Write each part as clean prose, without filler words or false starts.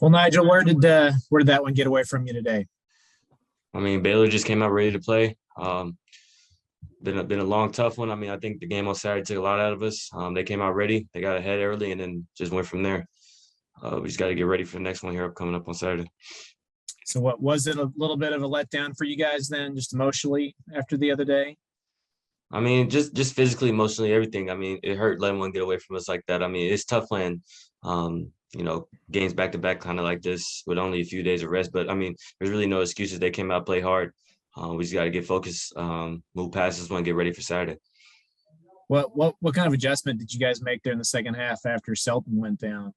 Well, Nigel, where did that one get away from you today? I mean, Baylor just came out ready to play. Been a long, tough one. I mean, I think the game on Saturday took a lot out of us. They came out ready. They got ahead early and then just went from there. We just got to get ready for the next one here coming up on Saturday. So, what was it? A little bit of a letdown for you guys then, just emotionally after the other day? I mean, just physically, emotionally, everything. I mean, it hurt letting one get away from us like that. I mean, it's tough playing, games back to back, kind of like this with only a few days of rest. But I mean, there's really no excuses. They came out, play hard. We just got to get focused, move past this one, get ready for Saturday. What kind of adjustment did you guys make there in the second half after Selton went down?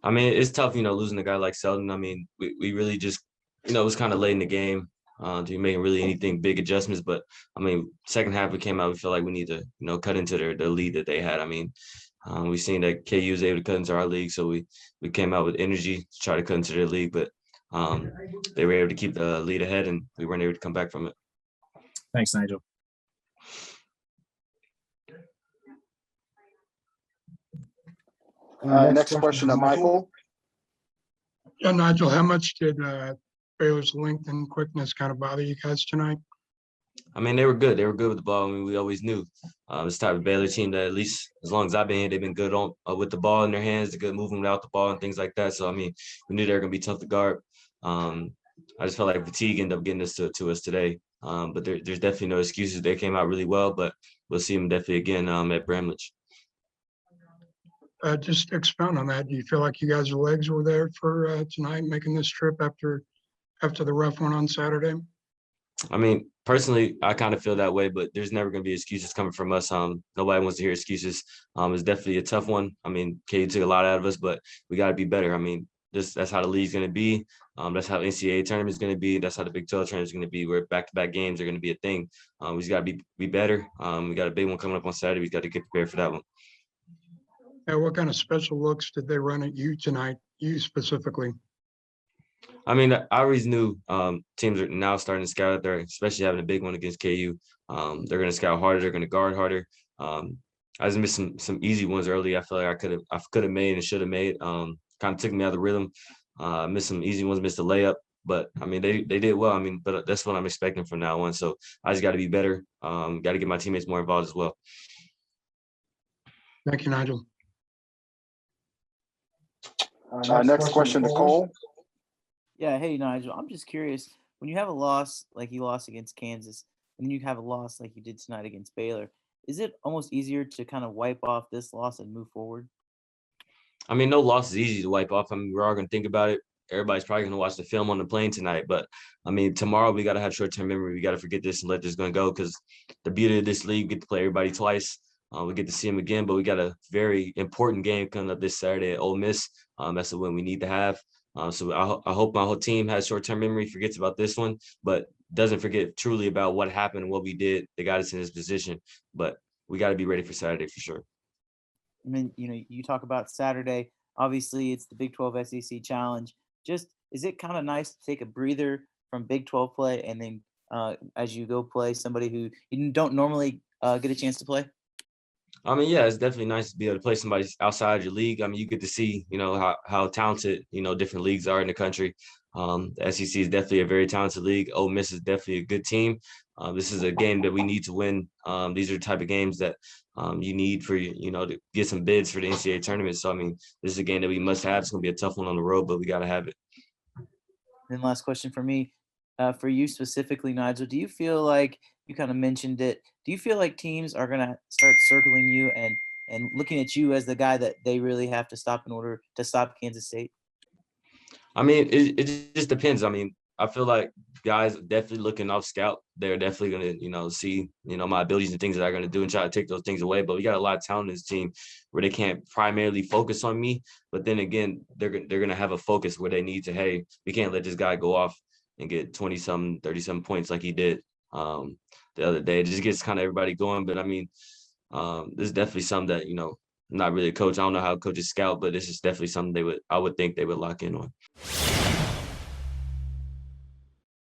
I mean, it's tough, losing a guy like Selton. I mean, we really just, it was kind of late in the game to be making really anything big adjustments. But I mean, second half we came out, we feel like we need to, cut into the lead that they had. I mean, we've seen that KU was able to cut into our league, so we came out with energy to try to cut into their league, but they were able to keep the lead ahead, and we weren't able to come back from it. Thanks, Nigel. Next question to Michael. Yeah, Nigel, how much did Baylor's length and quickness kind of bother you guys tonight? I mean, they were good. They were good with the ball. I mean, we always knew this type of Baylor team that at least as long as I've been here, they've been good on with the ball in their hands, they're good moving without the ball and things like that. So, I mean, we knew they were going to be tough to guard. I just felt like fatigue ended up getting this to us today. But there's definitely no excuses. They came out really well, but we'll see them definitely again at Bramlage. Just expound on that. Do you feel like you guys' legs were there for tonight, making this trip after the rough one on Saturday? I mean, personally, I kind of feel that way, but there's never going to be excuses coming from us. Nobody wants to hear excuses. It's definitely a tough one. I mean, KU took a lot out of us, but we got to be better. I mean, that's how the league's going to be. That's how NCAA tournament is going to be. That's how the Big 12 tournament is going to be, where back-to-back games are going to be a thing. We just got to be better. We got a big one coming up on Saturday. We got to get prepared for that one. What kind of special looks did they run at you tonight, you specifically? I mean, I always knew teams are now starting to scout out there, especially having a big one against KU. They're going to scout harder. They're going to guard harder. I just missed some easy ones early. I feel like I could have made and should have made. Kind of took me out of the rhythm. Missed some easy ones, missed a layup. But, I mean, they did well. I mean, but that's what I'm expecting from now on. So I just got to be better. Got to get my teammates more involved as well. Thank you, Nigel. Next question to Cole. Yeah, hey Nigel, I'm just curious, when you have a loss like you lost against Kansas, and then you have a loss like you did tonight against Baylor, is it almost easier to kind of wipe off this loss and move forward? I mean, no loss is easy to wipe off. I mean, we're all going to think about it. Everybody's probably going to watch the film on the plane tonight. But, I mean, tomorrow we got to have short-term memory. We got to forget this and let this go because the beauty of this league, we get to play everybody twice. We get to see them again, but we got a very important game coming up this Saturday at Ole Miss. That's the win we need to have. So I hope my whole team has short-term memory, forgets about this one, but doesn't forget truly about what happened and what we did. They got us in this position, but we got to be ready for Saturday for sure. I mean, you talk about Saturday. Obviously, it's the Big 12 SEC Challenge. Just, is it kind of nice to take a breather from Big 12 play and then as you go play somebody who you don't normally get a chance to play? I mean, yeah, it's definitely nice to be able to play somebody outside your league. I mean, you get to see, how talented, different leagues are in the country. The SEC is definitely a very talented league. Ole Miss is definitely a good team. This is a game that we need to win. These are the type of games that you need for, to get some bids for the NCAA tournament. So, I mean, this is a game that we must have. It's going to be a tough one on the road, but we got to have it. Then last question for me, for you specifically, Nigel, do you feel like, you kind of mentioned it, do you feel like teams are going to start circling you and looking at you as the guy that they really have to stop in order to stop Kansas State? I mean, it just depends. I mean, I feel like guys are definitely looking off scout. They're definitely going to, see, my abilities and things that I'm going to do and try to take those things away. But we got a lot of talent in this team where they can't primarily focus on me. But then again, they're going to have a focus where they need to, hey, we can't let this guy go off and get 20-some, 30-some points like he did the other day. It just gets kind of everybody going. But, I mean, this is definitely something that, I'm not really a coach. I don't know how coaches scout, but this is definitely something I would think they would lock in on.